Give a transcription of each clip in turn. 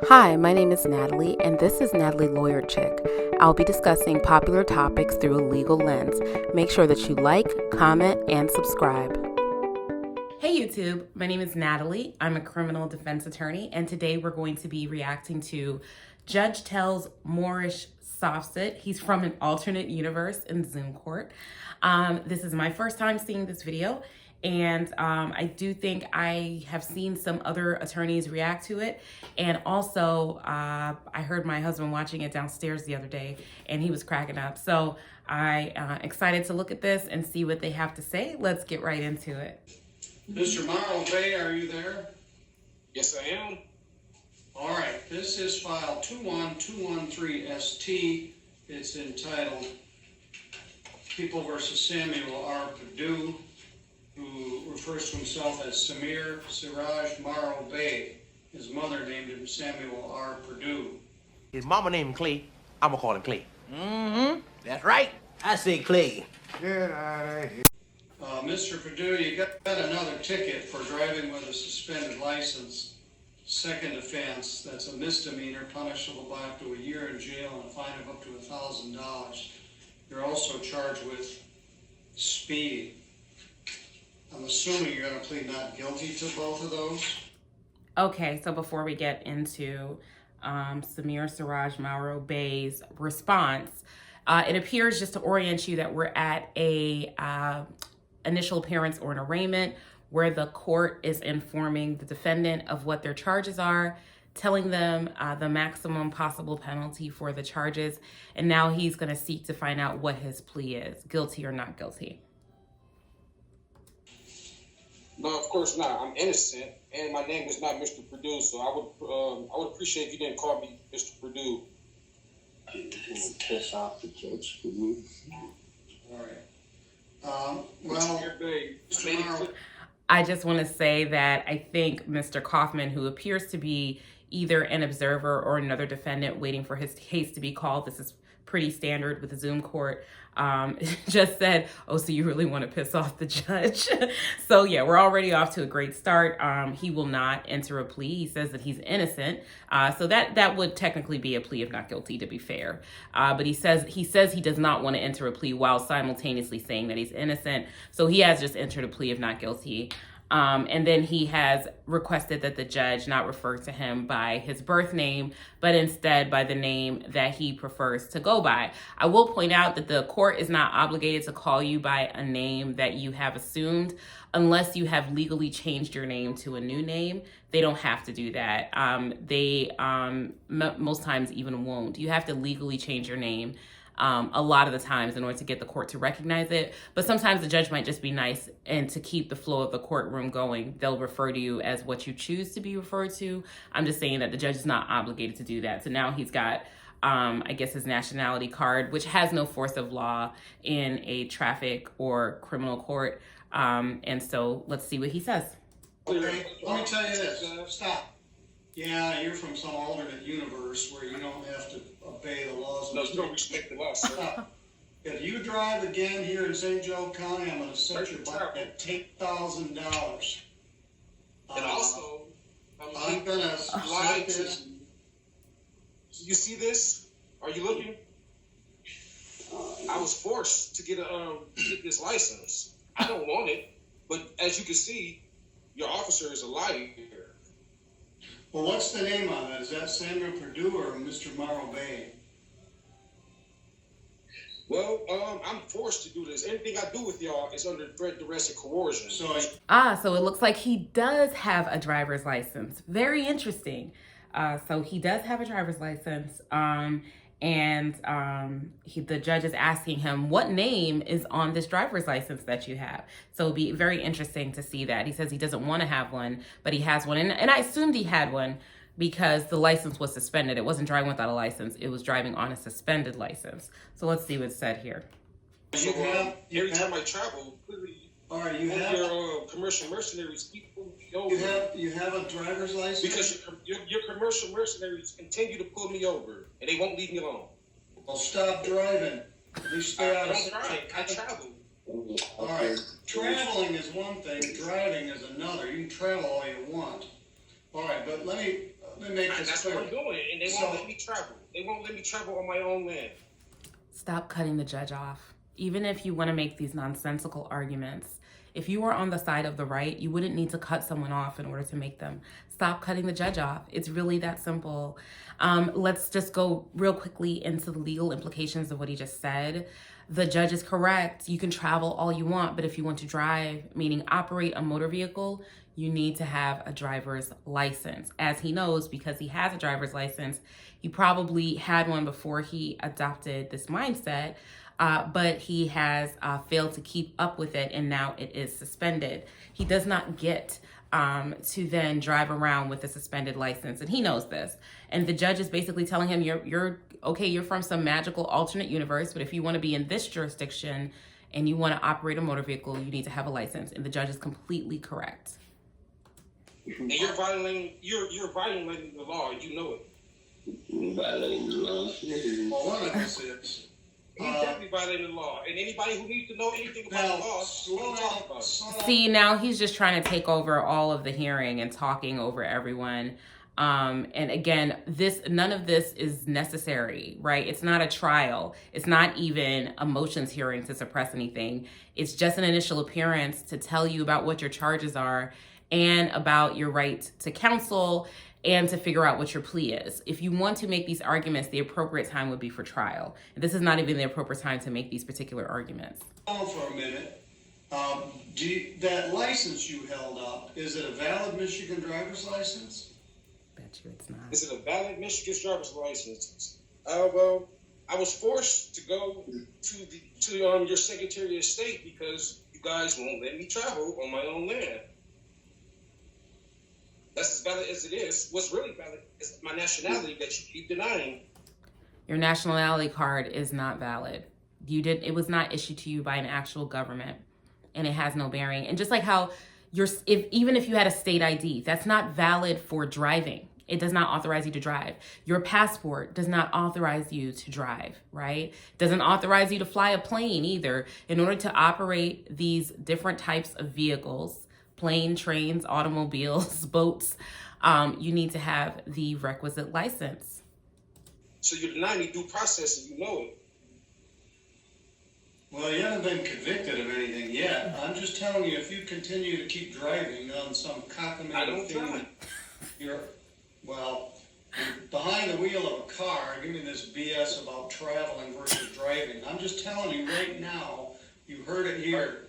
Hi, my name is Natalie, and this is Natalie Lawyer Chick. I'll be discussing popular topics through a legal lens. Make sure that you like, comment, and subscribe. Hey YouTube, my name is Natalie. I'm a criminal defense attorney, and today we're going to be reacting to Judge Tells Moorish Softsit. He's from an alternate universe in Zoom court. This is my first time seeing this video, and I do think I have seen some other attorneys react to it. And also, I heard my husband watching it downstairs the other day, and he was cracking up. So I'm excited to look at this and see what they have to say. Let's get right into it. Mr. Morrow Bay, are you there? Yes, I am. All right, this is file 21213ST. It's entitled People versus Samuel R. Perdue, who refers to himself as Samir Siraj Morrow Bay. His mother named him Samuel R. Perdue. His mama named him Clay. I'm gonna call him Clay. Mm-hmm. That's right. I say Clay. Get out of here. Mr. Perdue, you got another ticket for driving with a suspended license. Second offense, that's a misdemeanor punishable by up to a year in jail and a fine of up to $1,000. You're also charged with speeding. I'm assuming you're going to plead not guilty to both of those? Okay, so before we get into Samir Siraj Morrow Bay's response, it appears, just to orient you, that we're at a initial appearance or an arraignment where the court is informing the defendant of what their charges are, telling them the maximum possible penalty for the charges, and now he's going to seek to find out what his plea is, guilty or not guilty. No, of course not. I'm innocent, and my name is not Mr. Perdue, so I would appreciate if you didn't call me Mr. Perdue. Piss off the judge. All right. Well, I just want to say that I think Mr. Kaufman, who appears to be either an observer or another defendant waiting for his case to be called, this is pretty standard with the Zoom court, just said, oh, so you really want to piss off the judge? So yeah, we're already off to a great start. He will not enter a plea. He says that he's innocent. So that would technically be a plea of not guilty, to be fair. But he says he does not want to enter a plea while simultaneously saying that he's innocent. So he has just entered a plea of not guilty. And then he has requested that the judge not refer to him by his birth name, but instead by the name that he prefers to go by. I will point out that the court is not obligated to call you by a name that you have assumed unless you have legally changed your name to a new name. They don't have to do that. They most times even won't. You have to legally change your name a lot of the times in order to get the court to recognize it. But sometimes the judge might just be nice, and to keep the flow of the courtroom going, they'll refer to you as what you choose to be referred to. I'm just saying that the judge is not obligated to do that. So now he's got, I guess, his nationality card, which has no force of law in a traffic or criminal court. And so let's see what he says. Okay, let me tell you this. Stop. Yeah, you're from some alternate universe where you don't have to obey the laws. No, you don't respect the law, sir. Stop. If you drive again here in St. Joe County, I'm going to set your bike at $10,000. And also, I'm going to slide this. You see this? Are you looking? I was forced to get this license. I don't want it, but as you can see, your officer is a liar. Well, what's the name on it? Is that Samuel Perdue or Mr. Morrow Bay? Well, I'm forced to do this. Anything I do with y'all is under threat, duress, and coercion. So it looks like he does have a driver's license. Very interesting. So he does have a driver's license. The judge is asking him what name is on this driver's license that you have. So it'll be very interesting to see that. He says he doesn't want to have one, but he has one. And I assumed he had one because the license was suspended. It wasn't driving without a license. It was driving on a suspended license. So let's see what's said here. Every time I travel, all right, you have your commercial mercenaries people over. You have a driver's license? Because your commercial mercenaries continue to pull me over, and they won't leave me alone. Well, stop driving. At least stay out of I don't drive. I travel. All right, traveling is one thing, driving is another. You can travel all you want. All right, but let me let me make this That's clear. what I'm doing, and they won't let me travel. They won't let me travel on my own land. Stop cutting the judge off. Even if you want to make these nonsensical arguments, if you were on the side of the right, you wouldn't need to cut someone off in order to make them. Stop cutting the judge off. It's really that simple. Let's just go real quickly into the legal implications of what he just said. The judge is correct. You can travel all you want, but if you want to drive, meaning operate a motor vehicle, you need to have a driver's license. As he knows, because he has a driver's license, he probably had one before he adopted this mindset, but he has failed to keep up with it, and now it is suspended. He does not get to then drive around with a suspended license, and he knows this. And the judge is basically telling him, you're okay, you're from some magical alternate universe, but if you want to be in this jurisdiction and you want to operate a motor vehicle, you need to have a license. And the judge is completely correct. And you're violating the law. You know it. Violating the law. Well, one of this is. He's definitely violating the law. And anybody who needs to know anything about the law, slow talk about it. See, now he's just trying to take over all of the hearing and talking over everyone. And again, none of this is necessary, right? It's not a trial. It's not even a motions hearing to suppress anything. It's just an initial appearance to tell you about what your charges are and about your right to counsel and to figure out what your plea is. If you want to make these arguments, the appropriate time would be for trial. This is not even the appropriate time to make these particular arguments. Hold on for a minute. That license you held up, is it a valid Michigan driver's license? Bet you it's not. Is it a valid Michigan driver's license? Well, I was forced to go to your Secretary of State because you guys won't let me travel on my own land. That's as valid as it is. What's really valid is my nationality that you keep denying. Your nationality card is not valid. It was not issued to you by an actual government, and it has no bearing. And just like how even if you had a state ID, that's not valid for driving. It does not authorize you to drive. Your passport does not authorize you to drive, right? Doesn't authorize you to fly a plane either. In order to operate these different types of vehicles, plane, trains, automobiles, boats, you need to have the requisite license. So you deny me due process and you know it. Well, you haven't been convicted of anything yet. I'm just telling you, if you continue to keep driving on some cockamamie thing, you're behind the wheel of a car, give me this BS about traveling versus driving. I'm just telling you right now, you heard it here.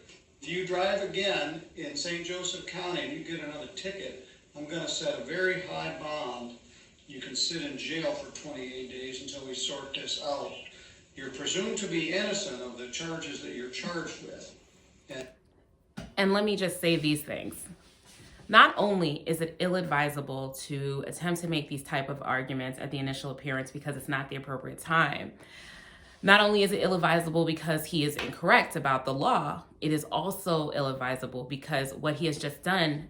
If you drive again in St. Joseph County and you get another ticket, I'm going to set a very high bond. You can sit in jail for 28 days until we sort this out. You're presumed to be innocent of the charges that you're charged with. And let me just say these things. Not only is it ill-advisable to attempt to make these type of arguments at the initial appearance because it's not the appropriate time, not only is it ill-advisable because he is incorrect about the law, it is also ill-advisable because what he has just done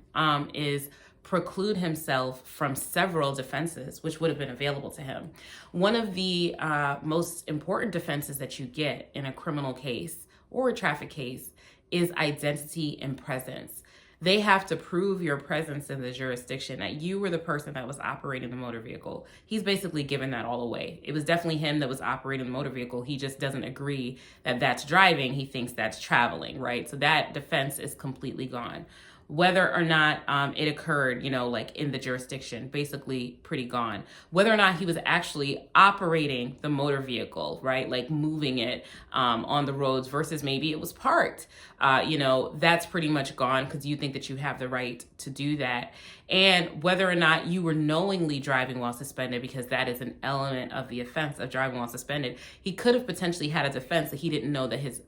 is preclude himself from several defenses which would have been available to him. One of the most important defenses that you get in a criminal case or a traffic case is identity and presence. They have to prove your presence in the jurisdiction, that you were the person that was operating the motor vehicle. He's basically given that all away. It was definitely him that was operating the motor vehicle. He just doesn't agree that that's driving. He thinks that's traveling, right? So that defense is completely gone. Whether or not it occurred, like in the jurisdiction, basically pretty gone. Whether or not he was actually operating the motor vehicle, right? Like moving it on the roads versus maybe it was parked, that's pretty much gone because you think that you have the right to do that. And whether or not you were knowingly driving while suspended, because that is an element of the offense of driving while suspended. He could have potentially had a defense that he didn't know that his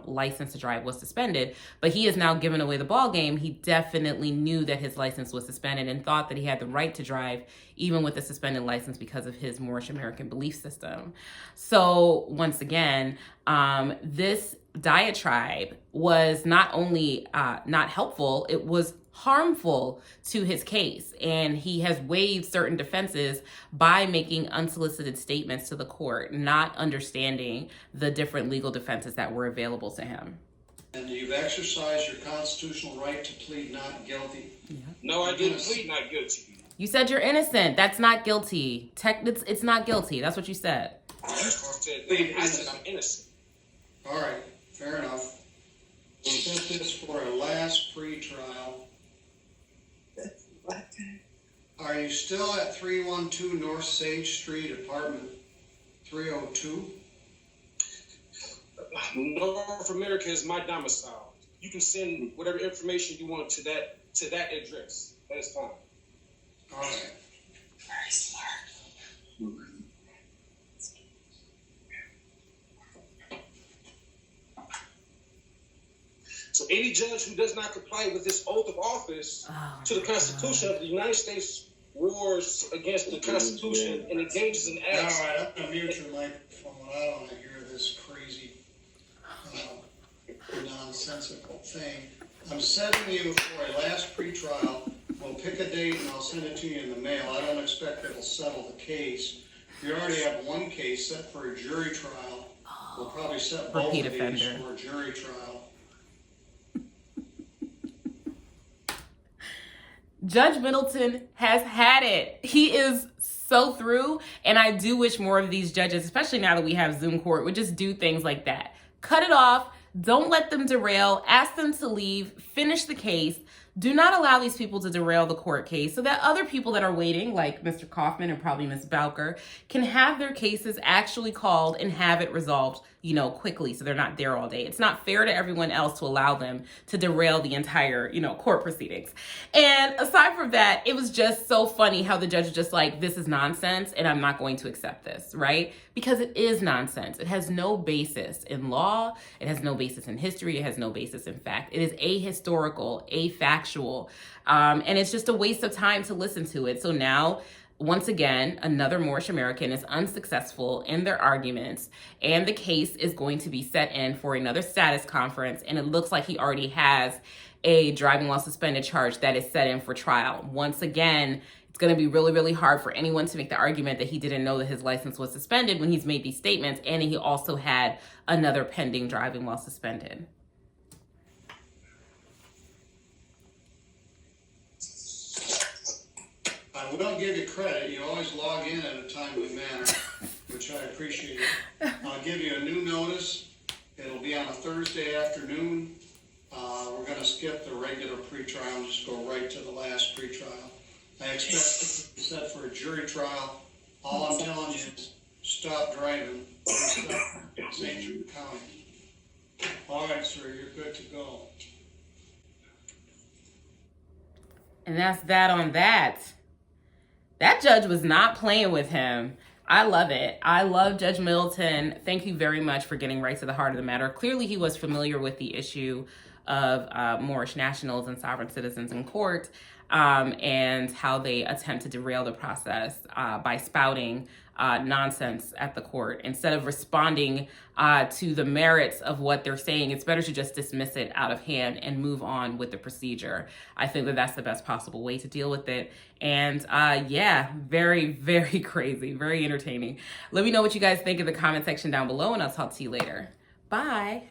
license to drive was suspended, but he has now given away the ball game. He definitely knew that his license was suspended and thought that he had the right to drive even with a suspended license because of his Moorish American belief system. So once again, this diatribe was not only not helpful, it was harmful to his case. And he has waived certain defenses by making unsolicited statements to the court, not understanding the different legal defenses that were available to him. And you've exercised your constitutional right to plead not guilty. No, I didn't plead not guilty. You said you're innocent. That's not guilty. It's not guilty. That's what you said. I said I'm innocent. All right, fair enough. We'll set this for a last pre-trial. Are you still at 312 North Sage Street, apartment 302? North America is my domicile. You can send whatever information you want to that address. That is fine. All right. Very smart. So any judge who does not comply with this oath of office to the Constitution of the United States wars against the Constitution and engages in acts. All right, I'm going to mute your microphone. I don't want to hear this crazy, nonsensical thing. I'm setting you for a last pretrial. We'll pick a date and I'll send it to you in the mail. I don't expect it'll settle the case. You already have one case set for a jury trial. We'll probably set both of Repeat these offender. for a jury trial. Judge Middleton has had it. He is so through, and I do wish more of these judges, especially now that we have Zoom court, would just do things like that. Cut it off. Don't let them derail. Ask them to leave. Finish the case. Do not allow these people to derail the court case so that other people that are waiting, like Mr. Kaufman and probably Ms. Bowker, can have their cases actually called and have it resolved, quickly, so they're not there all day. It's not fair to everyone else to allow them to derail the entire, court proceedings. And aside from that, it was just so funny how the judge was just like, this is nonsense and I'm not going to accept this, right? Because it is nonsense. It has no basis in law. It has no basis in history. It has no basis in fact. It is ahistorical, afactual, and it's just a waste of time to listen to it. So now, once again, another Moorish American is unsuccessful in their arguments, and the case is going to be set in for another status conference, and it looks like he already has a driving while suspended charge that is set in for trial. Once again, it's going to be really, really hard for anyone to make the argument that he didn't know that his license was suspended when he's made these statements, and he also had another pending driving while suspended. I will give you credit. You always log in at a timely manner, which I appreciate. I'll give you a new notice. It'll be on a Thursday afternoon. We're going to skip the regular pretrial and just go right to the last pretrial. I expect it to be set for a jury trial. All I'm telling you is stop driving. Stop in St. Jude County. All right, sir, you're good to go. And that's that on that. That judge was not playing with him. I love it. I love Judge Middleton. Thank you very much for getting right to the heart of the matter. Clearly, he was familiar with the issue of Moorish nationals and sovereign citizens in court, and how they attempt to derail the process by spouting nonsense at the court. Instead of responding to the merits of what they're saying, it's better to just dismiss it out of hand and move on with the procedure. I think that that's the best possible way to deal with it. And yeah, very, very crazy, very entertaining. Let me know what you guys think in the comment section down below, and I'll talk to you later. Bye.